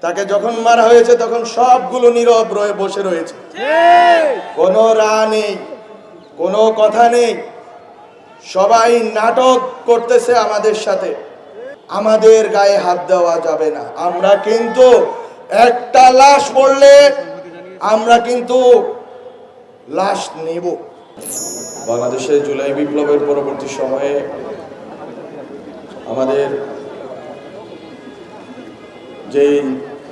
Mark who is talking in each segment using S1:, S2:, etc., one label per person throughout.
S1: তাকে যখন মারা হয়েছে তখন সবগুলো নীরব রয়ে বসে রয়েছে, কোনো রা নেই, কোনো কথা নেই, সবাই নাটক করতেছে আমাদের সাথে। আমাদের গায়ে হাত দেওয়া যাবে না। আমরা কিন্তু একটা লাশ পড়লে আমরা কিন্তু লাশ নেব। বাংলাদেশে জুলাই বিপ্লবের পরবর্তী সময়ে আমাদের যেই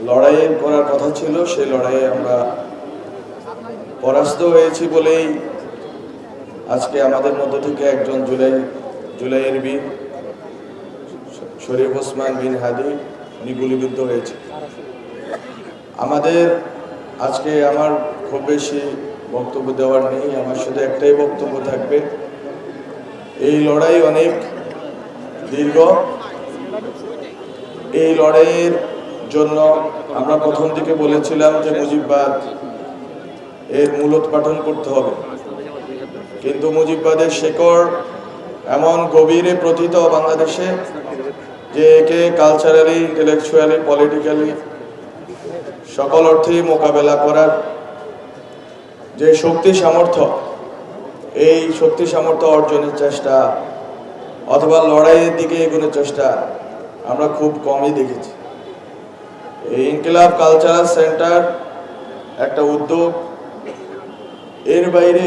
S1: লড়াই করার কথা ছিল সেই লড়াইয়ে আমরা পরাস্ত হয়েছি বলেই আজকে আমাদের মধ্য থেকে একজন জুলাইয়ের বীর শরীফ ওসমান বিন হাদি গুলিবিদ্ধ হয়েছে। আমাদের আজকে আমার খুব বেশি বক্তব্য দেওয়ার নেই, আমার শুধু একটাই বক্তব্য থাকবে। এই লড়াই অনেক দীর্ঘ। এই লড়াইয়ের জন্য আমরা প্রথম দিকে বলেছিলাম যে মুজিববাদ এর মূলোৎপাটন করতে হবে, কিন্তু মুজিববাদের শেকড় এমন গভীরে প্রথিত বাংলাদেশে যে একে কালচারালি, ইন্টেলেকচুয়ালি, পলিটিক্যালি সকল অর্থেই মোকাবেলা করার যে শক্তি সামর্থ্য, এই শক্তি সামর্থ্য অর্জনের চেষ্টা অথবা লড়াইয়ের দিকে এগোনোর চেষ্টা আমরা খুব কমই দেখেছি। এই ইনকিলাব কালচারাল সেন্টার একটা উদ্যোগ, এর বাইরে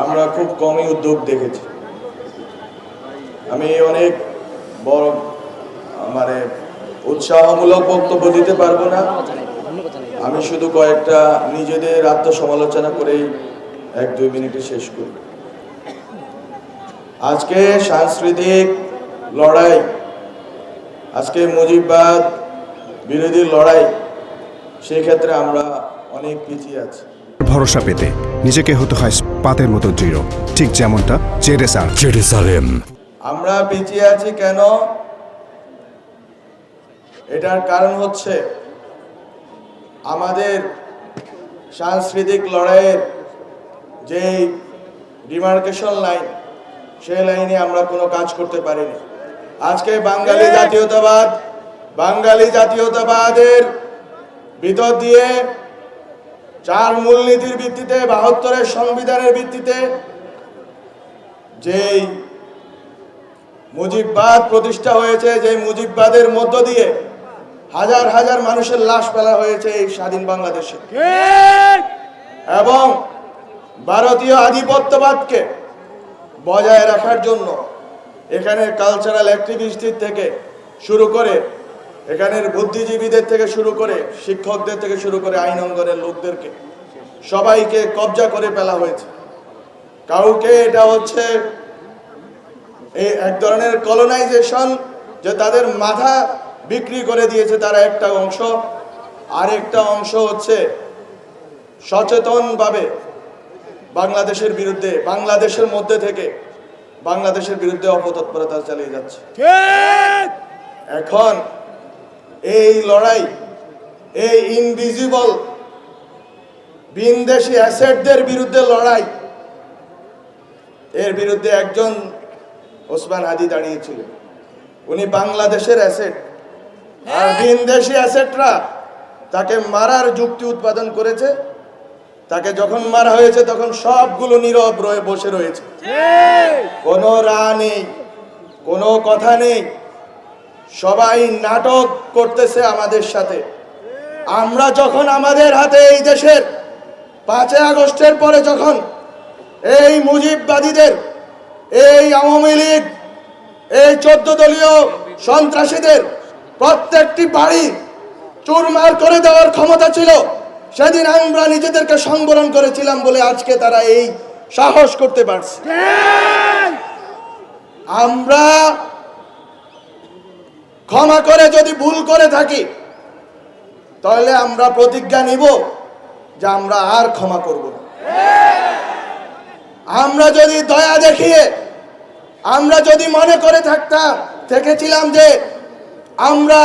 S1: আমরা খুব কমই উদ্যোগ দেখেছি। আমি অনেক বড় উৎসাহমূলক বক্তব্য দিতে পারবো না, আমি শুধু কয়েকটা নিজেদের আত্মসমালোচনা করেই 1-2 মিনিটে শেষ করি। আজকে সাংস্কৃতিক লড়াই, আজকে মুজিববাদ বিরোধী লড়াই, সেই ক্ষেত্রে আমরা অনেক পিছিয়ে আছি।
S2: ভরসা পেতে নিজেকে হতে হয় পাতের মতো দৃঢ়, ঠিক যেমনটা জেরুসালেম।
S1: আমরা পিছিয়ে আছি কেন? এটার কারণ হচ্ছে আমাদের সাংস্কৃতিক লড়াইয়ের যে ডিমার্কেশন লাইন, সেই লাইনে আমরা কোনো কাজ করতে পারিনি। আজকে বাঙালি জাতীয়তাবাদের ভিতর দিয়ে 4 মূলনীতির ভিত্তিতে, 72-এর সংবিধানের ভিত্তিতে যেই মুজিববাদ প্রতিষ্ঠা হয়েছে, যে মুজিববাদের মধ্য দিয়ে হাজার হাজার মানুষের লাশ ফেলা হয়েছে এই স্বাধীন বাংলাদেশে, এবং ভারতীয় আধিপত্যবাদকে বজায় রাখার জন্য এখানের কালচারাল অ্যাক্টিভিস্টদের থেকে শুরু করে, এখানের বুদ্ধিজীবীদের থেকে শুরু করে, শিক্ষকদের থেকে শুরু করে আইন অঙ্গনের লোকদেরকে সবাইকে কবজা করে ফেলা হয়েছে। কাউকে এটা হচ্ছে এই এক ধরনের কলোনাইজেশন, যে তাদের মাথা বিক্রি করে দিয়েছে তারা একটা অংশ, আরেকটা অংশ হচ্ছে সচেতনভাবে বাংলাদেশের বিরুদ্ধে, বাংলাদেশের মধ্যে থেকে বাংলাদেশের বিরুদ্ধে অপতৎপরতা চালিয়ে যাচ্ছে। এখন এই লড়াই, এই ইনভিজিবল বিনদেশি অ্যাসেটদের বিরুদ্ধে লড়াই, এর বিরুদ্ধে একজন ওসমান হাদি দাঁড়িয়েছিল। উনি বাংলাদেশের অ্যাসেট, আর বিনদেশি অ্যাসেটরা তাকে মারার যুক্তি উৎপাদন করেছে। তাকে যখন মারা হয়েছে তখন সবগুলো নীরব রয়ে বসে রয়েছে, কোনো রা নেই, কোনো কথা নেই, সবাই নাটক করতেছে আমাদের সাথে। আমরা যখন আমাদের হাতে এই দেশের 5 আগস্টের পরে যখন এই মুজিববাদীদের, এই আওয়ামী লীগ, এই 14 দলীয় সন্ত্রাসীদের প্রত্যেকটি বাড়ি চুরমার করে দেওয়ার ক্ষমতা ছিল, সেদিন আমরা নিজেদেরকে সংবরণ করেছিলাম বলে আজকে তারা এই সাহস করতে পারছে। আমরা ক্ষমা করে যদি ভুল করে থাকি, তাহলে আমরা প্রতিজ্ঞা নিব যে আমরা আর ক্ষমা করব না। আমরা যদি দয়া দেখিয়ে, আমরা যদি মনে করে থেকেছিলাম যে আমরা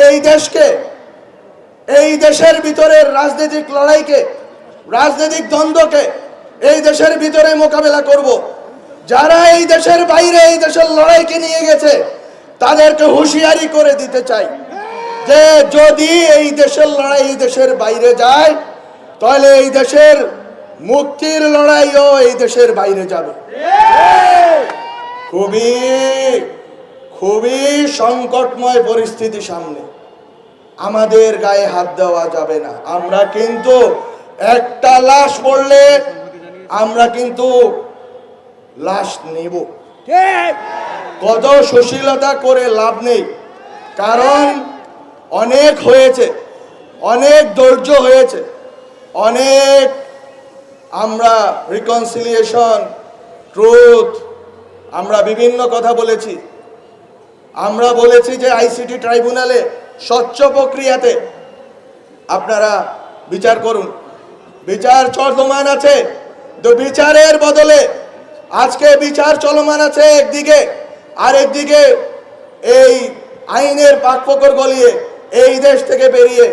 S1: এই দেশকে, এই দেশের ভিতরের রাজনৈতিক লড়াইকে, রাজনৈতিক দ্বন্দ্বকে এই দেশের ভিতরে মোকাবেলা করব, যারা এই দেশের বাইরে এই দেশের লড়াইকে নিয়ে গেছে তাদেরকে হুঁশিয়ারি করে দিতে চাই, যে যদি এই দেশের লড়াই এই দেশের বাইরে যায়, তাহলে এই দেশের মুক্তির লড়াইও এই দেশের বাইরে যাবে। খুবই খুবই সংকটময় পরিস্থিতি সামনে, আমাদের গায়ে হাত দেওয়া যাবে না। আমরা কিন্তু একটা লাশ পড়লে আমরা কিন্তু লাশ নিব, কত সুশীলতা করে লাভ নেই, কারণ অনেক হয়েছে, অনেক ধৈর্য হয়েছে, অনেক আমরা রিকনসিলিয়েশন, ট্রুথ, আমরা বিভিন্ন কথা বলেছি। আমরা বলেছি যে আইসিটি ট্রাইব্যুনালে স্বচ্ছ প্রক্রিয়াতে আপনারা বিচার করুন, বিচার চলমান আছে, তো বিচারের বদলে আজকে বিচার চলমান আছে একদিকে, আর একদিকে এই আইনের পাকপোকর গলিয়ে এই দেশ থেকে বেরিয়ে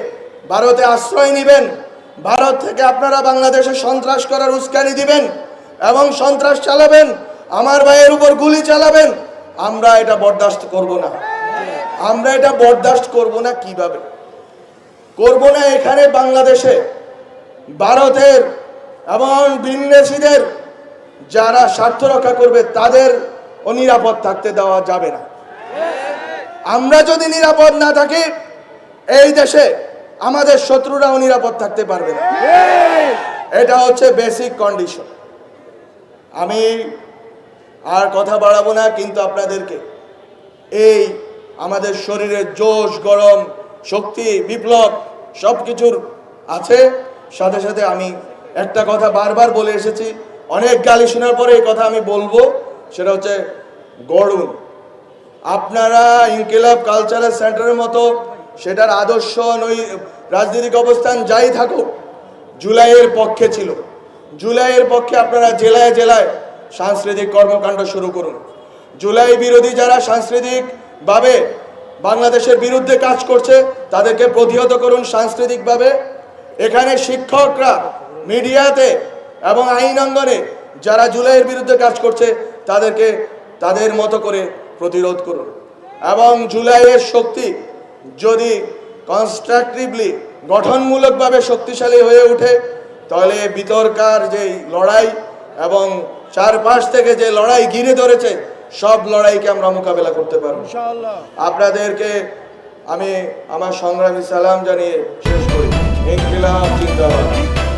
S1: ভারতে আশ্রয় নেবেন, ভারত থেকে আপনারা বাংলাদেশে সন্ত্রাস করার উস্কানি দিবেন এবং সন্ত্রাস চালাবেন, আমার ভাইয়ের উপর গুলি চালাবেন। আমরা এটা বরদাস্ত করব না, আমরা এটা বরদাস্ত করব না। কিভাবে করব না? এখানে বাংলাদেশে ভারতের এবং বিন্যাসীদের যারা স্বার্থ রক্ষা করবে তাদের অনিরাপদ থাকতে দেওয়া যাবে না। আমরা যদি নিরাপদ না থাকি, এই দেশে আমাদের শত্রুরা নিরাপদ থাকতে পারবে না। এটা হচ্ছে বেসিক কন্ডিশন। আমি আর কথা বাড়াবো না, কিন্তু আপনাদেরকে এই আমাদের শরীরের জোশ, গরম, শক্তি, বিপ্লব সব কিছুর আছে। সাথে সাথে আমি একটা কথা বারবার বলে এসেছি, অনেক গালি শোনার পরে এই কথা আমি বলবো, সেটা হচ্ছে গড়ুন। আপনারা ইনকিলাব কালচারাল সেন্টারের মতো সেটার আদর্শ রাজনৈতিক অবস্থান যাই থাকুক, জুলাইয়ের পক্ষে ছিল। জুলাইয়ের পক্ষে আপনারা জেলায় জেলায় সাংস্কৃতিক কর্মকাণ্ড শুরু করুন। জুলাই বিরোধী যারা সাংস্কৃতিকভাবে বাংলাদেশের বিরুদ্ধে কাজ করছে তাদেরকে প্রতিহত করুন সাংস্কৃতিকভাবে। এখানে শিক্ষকরা, মিডিয়াতে এবং আইন অঙ্গনে যারা জুলাইয়ের বিরুদ্ধে কাজ করছে তাদেরকে তাদের মতো করে প্রতিরোধ করুন। এবং জুলাইয়ের শক্তি যদি কনস্ট্রাকটিভলি, গঠনমূলকভাবে শক্তিশালী হয়ে ওঠে, তাহলে বিতর্কার যেই লড়াই এবং চারপাশ থেকে যে লড়াই ঘিরে ধরেছে সব লড়াইকে আমরা মোকাবেলা করতে পারব ইনশাআল্লাহ। আপনাদেরকে আমি আমার সংগ্রামী সালাম জানিয়ে শেষ করি। ইনকিলাব জিন্দাবাদ।